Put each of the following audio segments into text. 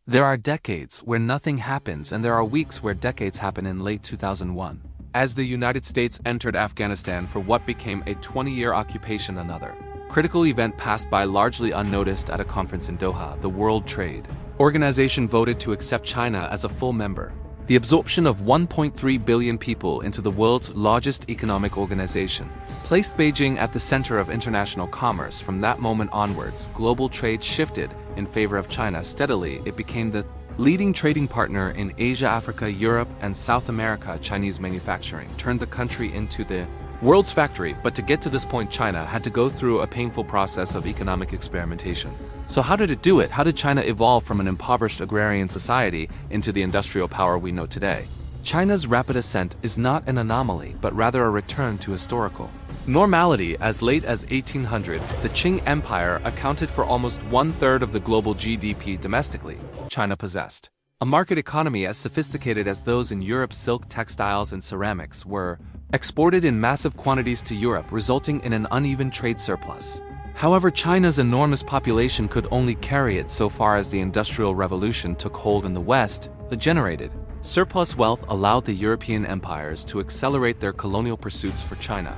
There are decades where nothing happens, and there are weeks where decades happen in late 2001. As the United States entered Afghanistan for what became a 20-year occupation, another critical event passed by largely unnoticed at a conference in Doha. The World Trade Organization voted to accept China as a full member. The absorption of 1.3 billion people into the world's largest economic organization placed Beijing at the center of international commerce. From that moment onwards, global trade shifted in favor of China. Steadily, it became the leading trading partner in Asia, Africa, Europe, and South America. Chinese manufacturing turned the country into the world's factory, but to get to this point, China had to go through a painful process of economic experimentation. So how did it do it? How did China evolve from an impoverished agrarian society into the industrial power we know today? China's rapid ascent is not an anomaly, but rather a return to historical normality. As late as 1800, the Qing Empire accounted for almost one-third of the global GDP domestically. China possessed a market economy as sophisticated as those in Europe. Silk, textiles, and ceramics were exported in massive quantities to Europe, resulting in an uneven trade surplus. However, China's enormous population could only carry it so far as the Industrial Revolution took hold in the West. The generated surplus wealth allowed the European empires to accelerate their colonial pursuits for China.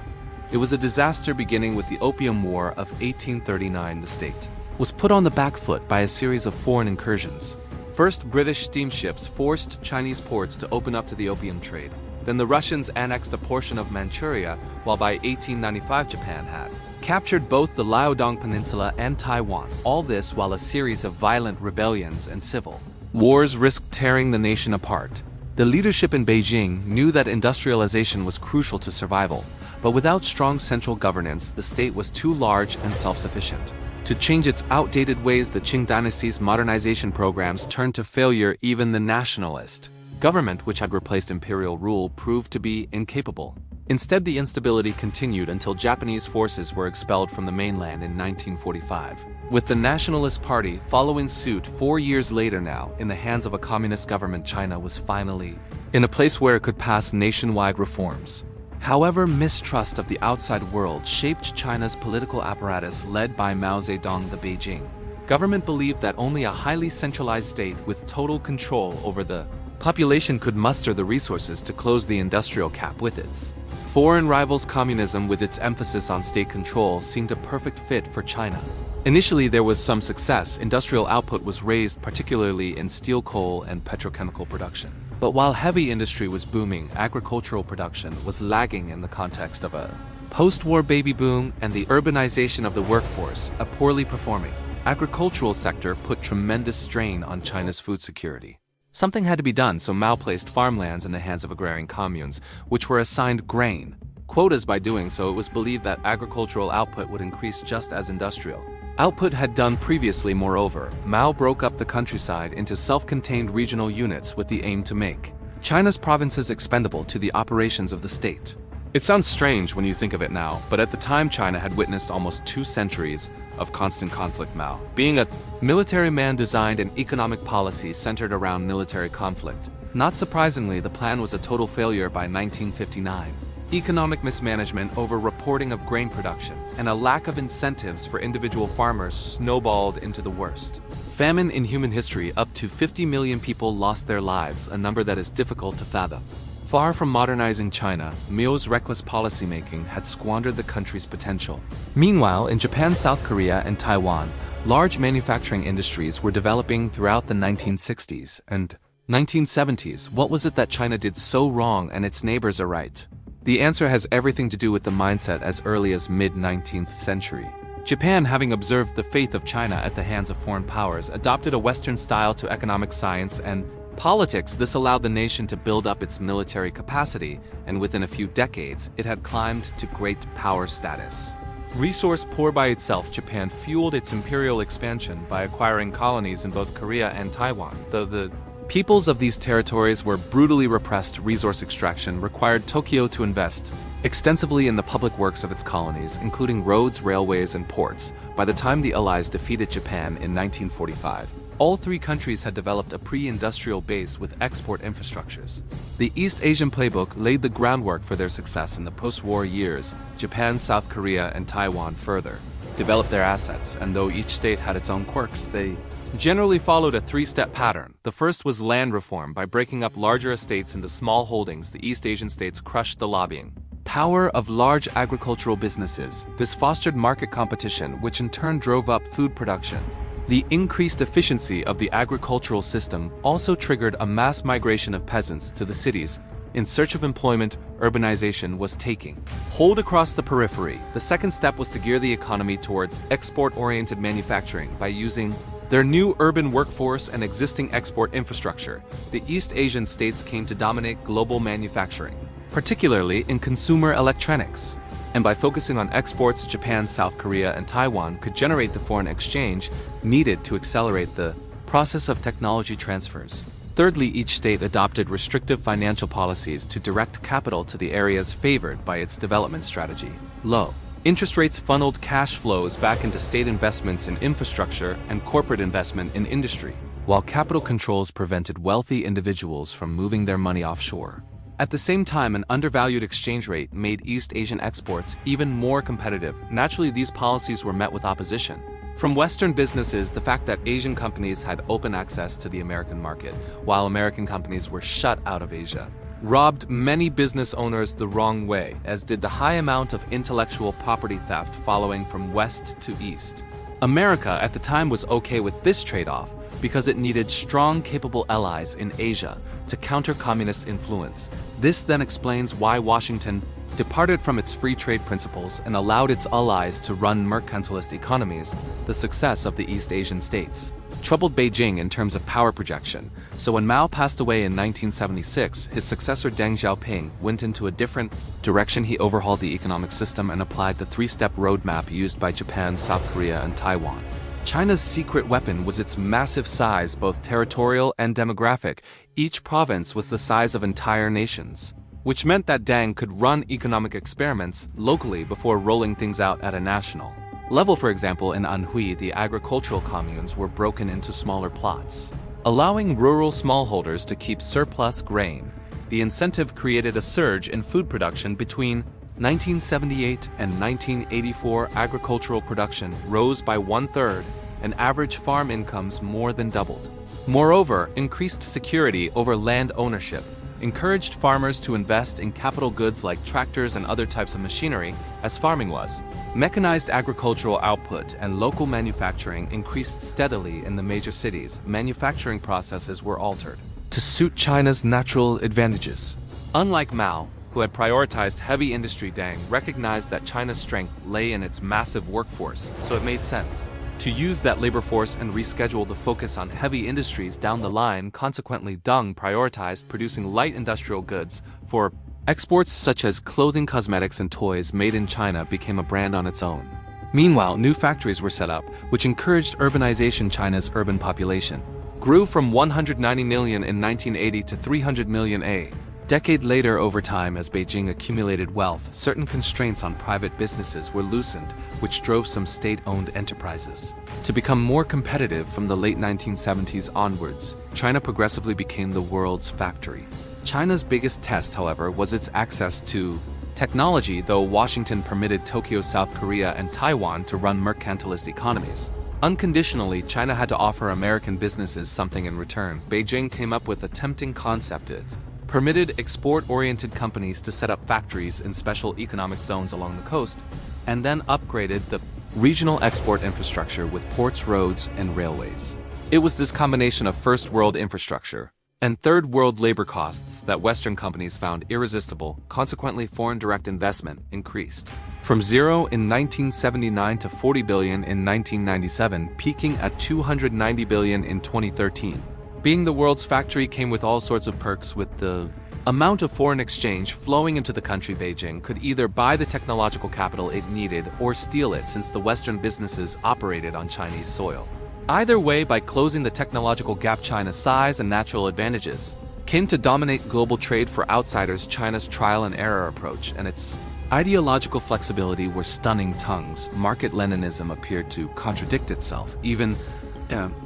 It was a disaster, beginning with the Opium War of 1839. The state was put on the back foot by a series of foreign incursions. First, British steamships forced Chinese ports to open up to the opium trade. Then the Russians annexed a portion of Manchuria, while by 1895 Japan had captured both the Liaodong Peninsula and Taiwan. All this while a series of violent rebellions and civil wars risked tearing the nation apart. The leadership in Beijing knew that industrialization was crucial to survival, but without strong central governance, the state was too large and self-sufficient to change its outdated ways. The Qing dynasty's modernization programs turned to failure. Even the nationalist government, which had replaced imperial rule, proved to be incapable. Instead, the instability continued until Japanese forces were expelled from the mainland in 1945. With the Nationalist Party following suit 4 years later. Now, in the hands of a communist government, China was finally in a place where it could pass nationwide reforms. However, mistrust of the outside world shaped China's political apparatus led by Mao Zedong. The Beijing government believed that only a highly centralized state with total control over the population could muster the resources to close the industrial gap with its foreign rivals. Communism, with its emphasis on state control, seemed a perfect fit for China. Initially, there was some success. Industrial output was raised, particularly in steel, coal, and petrochemical production. But while heavy industry was booming, agricultural production was lagging in the context of a post-war baby boom and the urbanization of the workforce. A poorly performing agricultural sector put tremendous strain on China's food security. Something had to be done, so Mao placed farmlands in the hands of agrarian communes, which were assigned grain quotas. By doing so, it was believed that agricultural output would increase just as industrial output had done previously. Moreover, Mao broke up the countryside into self-contained regional units with the aim to make China's provinces expendable to the operations of the state. It sounds strange when you think of it now, but at the time China had witnessed almost 2 centuries of constant conflict. Mao, being a military man, designed an economic policy centered around military conflict. Not surprisingly, the plan was a total failure by 1959. Economic mismanagement, over-reporting of grain production, and a lack of incentives for individual farmers snowballed into the worst famine in human history. Up to 50 million people lost their lives, a number that is difficult to fathom. Far from modernizing China, Mao's reckless policymaking had squandered the country's potential. Meanwhile, in Japan, South Korea, and Taiwan, large manufacturing industries were developing throughout the 1960s and 1970s. What was it that China did so wrong and its neighbors are right? The answer has everything to do with the mindset as early as mid-19th century. Japan, having observed the fate of China at the hands of foreign powers, adopted a Western style to economic science and politics. This allowed the nation to build up its military capacity, and within a few decades, it had climbed to great power status. Resource poor by itself, Japan fueled its imperial expansion by acquiring colonies in both Korea and Taiwan. Though the peoples of these territories were brutally repressed, resource extraction required Tokyo to invest extensively in the public works of its colonies, including roads, railways, and ports. By the time the Allies defeated Japan in 1945, all 3 countries had developed a pre-industrial base with export infrastructures. The East Asian playbook laid the groundwork for their success in the post-war years. Japan, South Korea, and Taiwan further developed their assets, and though each state had its own quirks, they generally followed a three-step pattern. The first was land reform. By breaking up larger estates into small holdings, the East Asian states crushed the lobbying power of large agricultural businesses. This fostered market competition, which in turn drove up food production. The increased efficiency of the agricultural system also triggered a mass migration of peasants to the cities. In search of employment, urbanization was taking hold across the periphery. The second step was to gear the economy towards export-oriented manufacturing by using their new urban workforce and existing export infrastructure. The East Asian states came to dominate global manufacturing, particularly in consumer electronics. And by focusing on exports, Japan, South Korea, and Taiwan could generate the foreign exchange needed to accelerate the process of technology transfers. Thirdly, each state adopted restrictive financial policies to direct capital to the areas favored by its development strategy. Low interest rates funneled cash flows back into state investments in infrastructure and corporate investment in industry, while capital controls prevented wealthy individuals from moving their money offshore. At the same time, an undervalued exchange rate made East Asian exports even more competitive. Naturally, these policies were met with opposition from Western businesses. The fact that Asian companies had open access to the American market, while American companies were shut out of Asia, robbed many business owners the wrong way, as did the high amount of intellectual property theft following from west to east. America at the time was okay with this trade-off because it needed strong, capable allies in Asia to counter communist influence. This then explains why Washington departed from its free trade principles and allowed its allies to run mercantilist economies. The success of the East Asian states troubled Beijing in terms of power projection. So when Mao passed away in 1976, his successor Deng Xiaoping went into a different direction. He overhauled the economic system and applied the three-step roadmap used by Japan, South Korea, and Taiwan. China's secret weapon was its massive size, both territorial and demographic. Each province was the size of entire nations, which meant that Deng could run economic experiments locally before rolling things out at a national level. For example, in Anhui, the agricultural communes were broken into smaller plots, allowing rural smallholders to keep surplus grain. The incentive created a surge in food production. Between 1978 and 1984, agricultural production rose by 1/3, and average farm incomes more than doubled. Moreover, increased security over land ownership encouraged farmers to invest in capital goods like tractors and other types of machinery, as farming was. Mechanized agricultural output and local manufacturing increased steadily in the major cities. Manufacturing processes were altered to suit China's natural advantages. Unlike Mao, who had prioritized heavy industry, Deng recognized that China's strength lay in its massive workforce, so it made sense to use that labor force and reschedule the focus on heavy industries down the line. Consequently, Deng prioritized producing light industrial goods for exports, such as clothing, cosmetics, and toys made in China became a brand on its own. Meanwhile, new factories were set up, which encouraged urbanization. China's urban population grew from 190 million in 1980 to 300 million a decade later. Over time, as Beijing accumulated wealth, certain constraints on private businesses were loosened, which drove some state-owned enterprises to become more competitive. From the late 1970s onwards, China progressively became the world's factory. China's biggest test, however, was its access to technology. Though Washington permitted Tokyo, South Korea, and Taiwan to run mercantilist economies unconditionally, China had to offer American businesses something in return. Beijing came up with a tempting concept. It permitted export-oriented companies to set up factories in special economic zones along the coast, and then upgraded the regional export infrastructure with ports, roads, and railways. It was this combination of first-world infrastructure and third-world labor costs that Western companies found irresistible. Consequently, foreign direct investment increased from zero in 1979 to 40 billion in 1997, peaking at 290 billion in 2013. Being the world's factory came with all sorts of perks. With the amount of foreign exchange flowing into the country, Beijing could either buy the technological capital it needed or steal it, since the Western businesses operated on Chinese soil. Either way, by closing the technological gap, China's size and natural advantages came to dominate global trade. For outsiders, China's trial and error approach and its ideological flexibility were stunning tongues. Market Leninism appeared to contradict itself.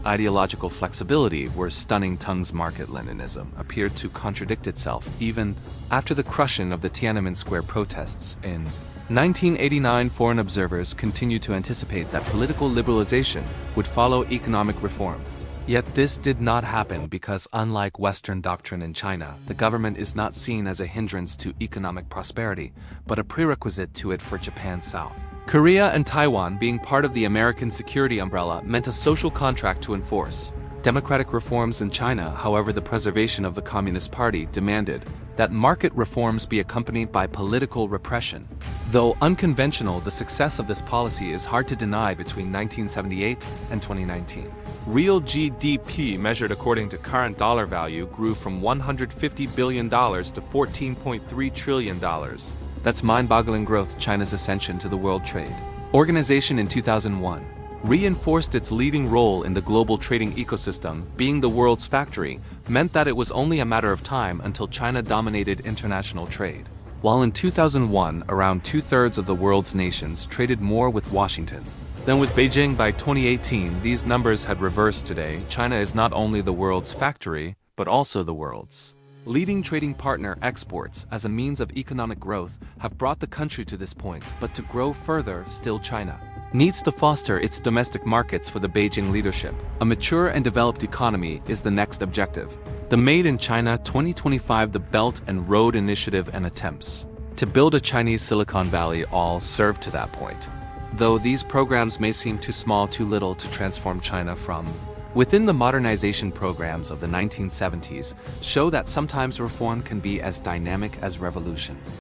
Ideological flexibility were stunning tongues. Market Leninism appeared to contradict itself even after the crushing of the Tiananmen Square protests in 1989 foreign observers continued to anticipate that political liberalization would follow economic reform. Yet this did not happen because, unlike Western doctrine in China, the government is not seen as a hindrance to economic prosperity, but a prerequisite to it for Japan's South. Korea and Taiwan being part of the American security umbrella meant a social contract to enforce. Democratic reforms in China, however, the preservation of the Communist Party demanded that market reforms be accompanied by political repression. Though unconventional, the success of this policy is hard to deny between 1978 and 2019. Real GDP measured according to current dollar value grew from $150 billion to $14.3 trillion. That's mind-boggling growth. China's ascension to the World Trade Organization in 2001 reinforced its leading role in the global trading ecosystem. Being the world's factory meant that it was only a matter of time until China dominated international trade. While in 2001, around two-thirds of the world's nations traded more with Washington than with Beijing, by 2018, these numbers had reversed. Today, China is not only the world's factory, but also the world's leading trading partner. Exports as a means of economic growth have brought the country to this point, but to grow further, still China needs to foster its domestic markets for the Beijing leadership. A mature and developed economy is the next objective. The Made in China 2025, the Belt and Road Initiative, and attempts to build a Chinese Silicon Valley all serve to that point. Though these programs may seem too small, too little to transform China from within, the modernization programs of the 1970s show that sometimes reform can be as dynamic as revolution.